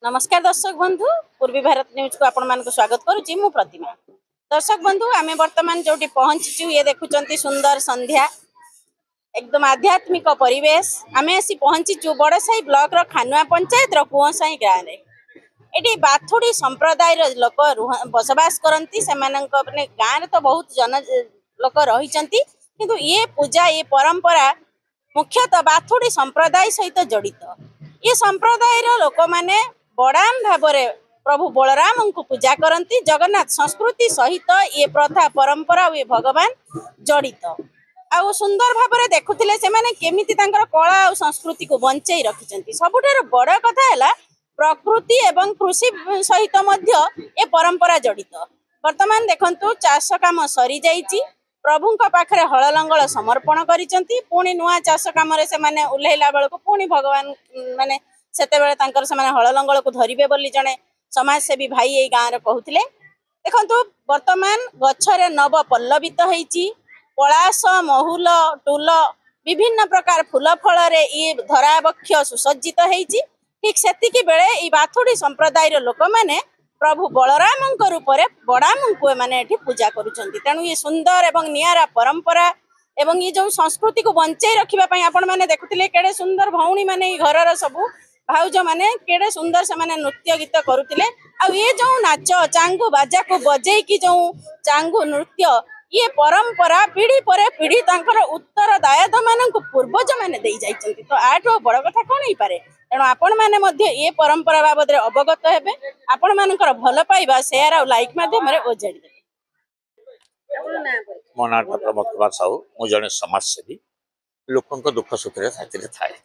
नमस्कार दर्शक बंधु पूर्वी भारत न्यूज को आपण मानक स्वागत करुच्ची मु प्रतिमा। दर्शक बंधु आम वर्तमान जो पहुंचीचु ये देखुं सुंदर संध्या एकदम आध्यात्मिक परिवेश आम आसी पहुंचीचु बड़साई ब्लॉक रो खानुआ पंचायत रो कुआसाई गाँव में। ये बाथुड़ी संप्रदाय लोक बसवास करती से गाँव तो बहुत जन लोक रही किंतु ये पूजा ये परंपरा मुख्यतः बाथुड़ी संप्रदाय सहित जड़ित। ये संप्रदाय लोक माने बड़ाम भाव प्रभु बलराम को पूजा करती। जगन्नाथ संस्कृति सहित ये प्रथा परंपरा ये भगवान जड़ित आ सुंदर भाव देखुले से माने केमिति तांकर कला और संस्कृति को बंचाई रखिछंती। सबुठार बड़ कथा है प्रकृति एवं कृषि सहित मध्य ये परंपरा जड़ित। वर्तमान देखंतु चाष काम सरी जाइछि प्रभु पाखरे हल लंगल समर्पण करिसेंती पुणी नुआ चाष काम से माने उल्लेला बेलको पुणी भगवान माने सेते बेले तांकर से माने हल लंगल को धरिबे बोली जने समाजसेवी भाई ए गाँव रे कहउथिले। देखंतु वर्तमान गछरे नव पल्लवित होईछि पलास महुल टूल विभिन्न प्रकार फूल फल रे ये धरावक्ष सुसज्जित होईछि। ठीक सेतिकी बेले ई बाथुड़ी संप्रदाय लोक माने प्रभु बलराम रूप में बड़ाम को माने पूजा करुछंती। तेणु ये सुंदर एवं नियारा परंपरा एवं ये जो संस्कृति को बंचाई रखिबा पई आपण माने देखुथिले केडे सुंदर भौणी माने घरर सबु भाउज माने केडे सुंदर से माने नृत्य गीत करुथिले। आ ये जो नाच चांगू बाजा को बजई की जो चांगू नृत्य ये परंपरा पीढ़ी पर पीढ़ी तांकर उत्तरदायित्व मानक पूर्वज माने देई जाइछंती। तो आठो बड़ कथा कोन ही पारे। तेणु आपण माने मध्य ये परंपरा बाबद रे अवगत हेबे आपण मानकर भल पाइबा शेयर और लाइक माध्यम रे ओजेडी देबे। आपण ना मो ना प्रमोद कुमार साहू मु जने समाजसेवी लोकंक दुख सुख रे साथिरे थाए।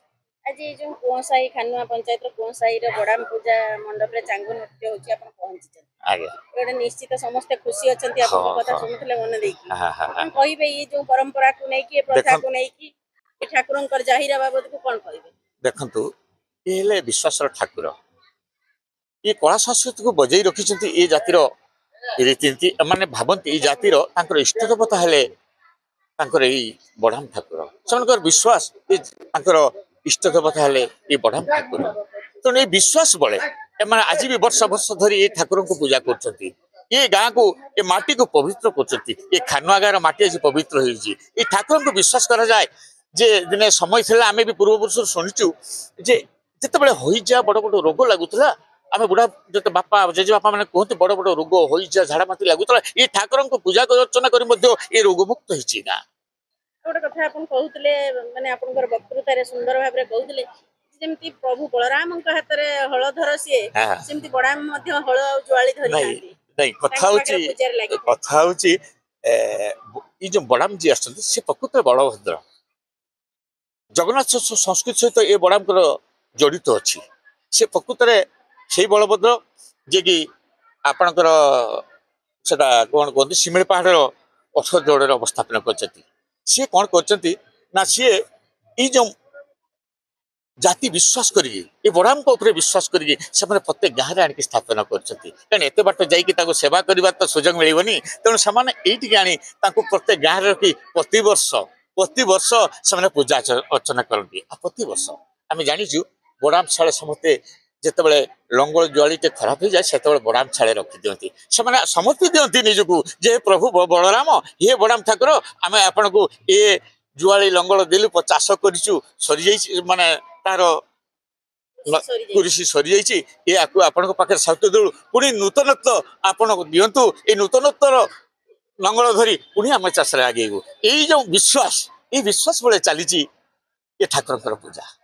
आज ये जो कुआसाई खानुआ पंचायत रो कुआसाई रे बड़ाम पूजा मंडप रे चांगू नृत्य होची आपण पहुंची आगे एडे निश्चित समस्त खुशी अछंती आपण कथा सुनथले मन देकी आपण कहिबे ये जो परंपरा को नै की प्रथा को नै की ठाकुरंकर जाहिरा बाबत को कोन कहिबे। देखंतु ये विश्वास ठाकुर ये कला संस्कृति को बजाई रखी ये जातिर रीतिनीति माने भावती ये जातिर इष्ट देवता हेले बड़ाम ठाकुर से विश्वास इष्ट देवता हेले ये बड़ाम ठाकुर। तेणु ये विश्वास बड़े एम आज भी वर्ष वर्ष धरी ये ठाकुर को पूजा कर ये गाँ को ये माटी को पवित्र कर खानुआ गाँव माटी आज पवित्र हो ठाकुर को विश्वास करा जाए जे दिने समय थिला आमे भी पूर्वपुरुष शुणिचु जे जिते हो जा बड़ बड़ रोग लगुला आम बुढ़ा जो बापा जेजे बापा मैंने कहते बड़ बड़ रोग हो जा झाड़ा माटी लगुला ये ठाकुर को पूजा अर्चना कर रोग मुक्त होती ना। गोटे कथा आपन कहउतले माने आपनकर वक्तृता रे सुंदर भाबरे कहउतले जेमती प्रभु बलराम हाथ रे हळ धर से सेमती बड़ाम मध्ये हळ आ ज्वाली धरि नांती नहीं कथा होची ई जो बड़ाम जी आछन से प्रकृत बलभद्र जगन्नाथ संस्कृति सहित ये बड़ाम जड़ित अच्छी से प्रकृत में से बलभद्र जे कि आपणकर कौन कहते शिमिली पहाड़ पथर जोड़े अवस्थापन कर सी कौन कर सी जो जाति विश्वास करिए बड़ाम ऊपर विश्वास करिए से प्रत्येक गाँव में आणिक स्थापना करते बाट जा सेवा करने तो सुजोग मिलनी तेणु से आनी प्रत्येक गाँव में रखी प्रति वर्ष से पूजा अर्चना करती। प्रति वर्ष आम जाचु बड़ाम छाड़े समस्ते जिते लंगल ज्वाली खराब हो जाए से बड़ाम छाड़े रखी दिखती से समर्पित दिखती निजक जे प्रभु बलराम ये बड़ाम ठाकुर आम आपण को ये जुआली लंगल देलु चाष करूँ सरी जा माने तार कृषि सरी जा आपण पाखे साहित्य देलु पुणी नूतनत्व आपण दिंतु ये नूतनत्वर लंगल धरी पुणी आम चाष आगेबू यही जो विश्वास ये विश्वास बड़े चली ये ठाकुर पूजा।